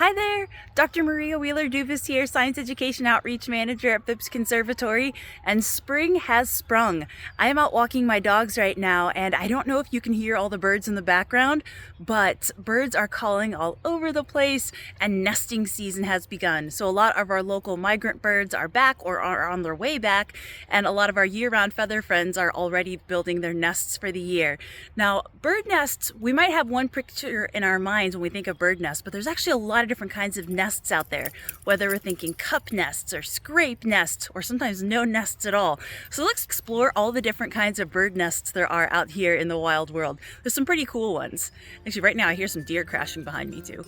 Hi there, Dr. Maria Wheeler-Dubas here, Science Education Outreach Manager at Phipps Conservatory, and spring has sprung. I am out walking my dogs right now, and I don't know if you can hear all the birds in the background, but birds are calling all over the place, and nesting season has begun. So a lot of our local migrant birds are back or are on their way back, and a lot of our year-round feather friends are already building their nests for the year. Now, bird nests, we might have one picture in our minds when we think of bird nests, but there's actually a lot of different kinds of nests out there, whether we're thinking cup nests or scrape nests or sometimes no nests at all. So let's explore all the different kinds of bird nests there are out here in the wild world. There's some pretty cool ones. Actually, right now I hear some deer crashing behind me too.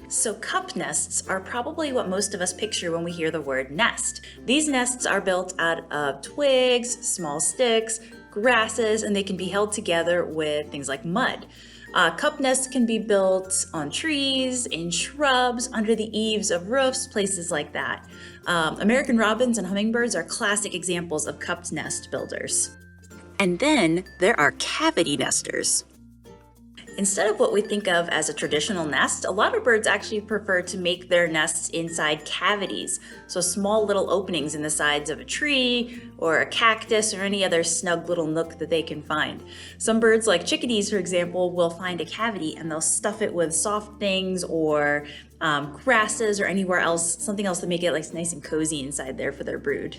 So cup nests are probably what most of us picture when we hear the word nest. These nests are built out of twigs, small sticks, grasses, and they can be held together with things like mud. Cup nests can be built on trees, in shrubs, under the eaves of roofs, places like that. American robins and hummingbirds are classic examples of cupped nest builders. And then there are cavity nesters. Instead of what we think of as a traditional nest, a lot of birds actually prefer to make their nests inside cavities, so small little openings in the sides of a tree or a cactus or any other snug little nook that they can find. Some birds, like chickadees for example, will find a cavity and they'll stuff it with soft things or grasses or anywhere else, something else to make it like nice and cozy inside there for their brood.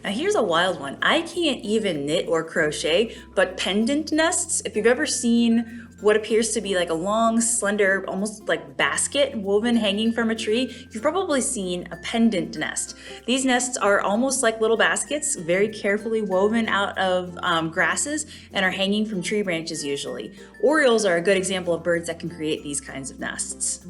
Now here's a wild one. I can't even knit or crochet, but pendant nests, if you've ever seen what appears to be like a long, slender, almost like basket woven hanging from a tree, you've probably seen a pendant nest. These nests are almost like little baskets, very carefully woven out of grasses and are hanging from tree branches usually. Orioles are a good example of birds that can create these kinds of nests.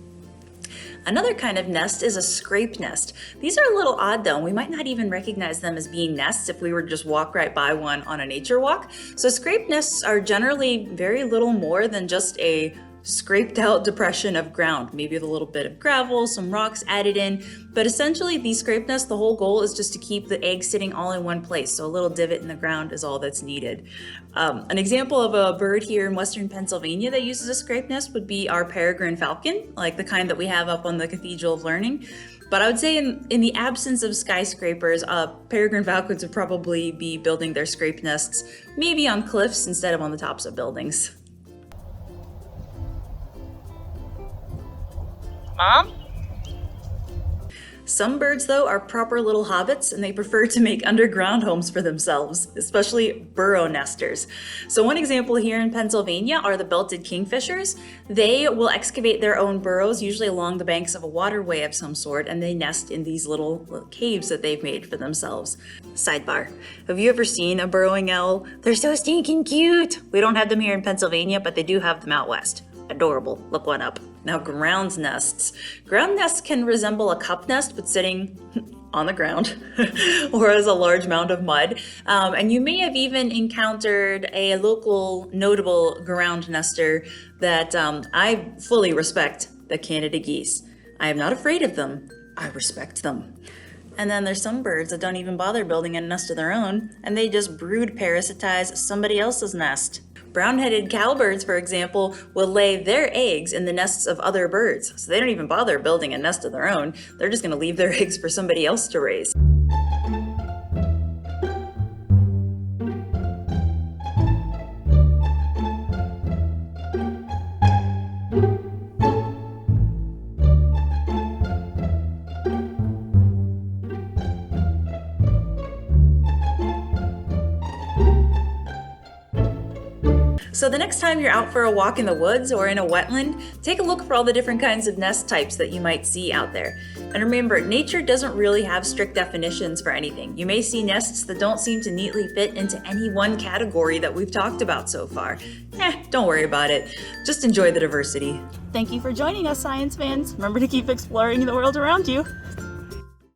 Another kind of nest is a scrape nest. These are a little odd though, and we might not even recognize them as being nests if we were to just walk right by one on a nature walk. So scrape nests are generally very little more than just a scraped out depression of ground, maybe with a little bit of gravel, some rocks added in. But essentially these scrape nests, the whole goal is just to keep the eggs sitting all in one place. So a little divot in the ground is all that's needed. An example of a bird here in Western Pennsylvania that uses a scrape nest would be our Peregrine falcon, like the kind that we have up on the Cathedral of Learning. But I would say in the absence of skyscrapers, peregrine falcons would probably be building their scrape nests maybe on cliffs instead of on the tops of buildings. Mom? Some birds, though, are proper little hobbits and they prefer to make underground homes for themselves, especially burrow nesters. So one example here in Pennsylvania are the belted kingfishers. They will excavate their own burrows, usually along the banks of a waterway of some sort, and they nest in these little caves that they've made for themselves. Sidebar, have you ever seen a burrowing owl? They're so stinking cute! We don't have them here in Pennsylvania, but they do have them out west. Adorable, look one up. Now ground nests. Ground nests can resemble a cup nest, but sitting on the ground or as a large mound of mud. And you may have even encountered a local notable ground nester that I fully respect, the Canada geese. I am not afraid of them, I respect them. And then there's some birds that don't even bother building a nest of their own, and they just brood parasitize somebody else's nest. Brown-headed cowbirds, for example, will lay their eggs in the nests of other birds. So they don't even bother building a nest of their own. They're just gonna leave their eggs for somebody else to raise. So the next time you're out for a walk in the woods or in a wetland, take a look for all the different kinds of nest types that you might see out there. And remember, nature doesn't really have strict definitions for anything. You may see nests that don't seem to neatly fit into any one category that we've talked about so far. Don't worry about it. Just enjoy the diversity. Thank you for joining us, science fans. Remember to keep exploring the world around you.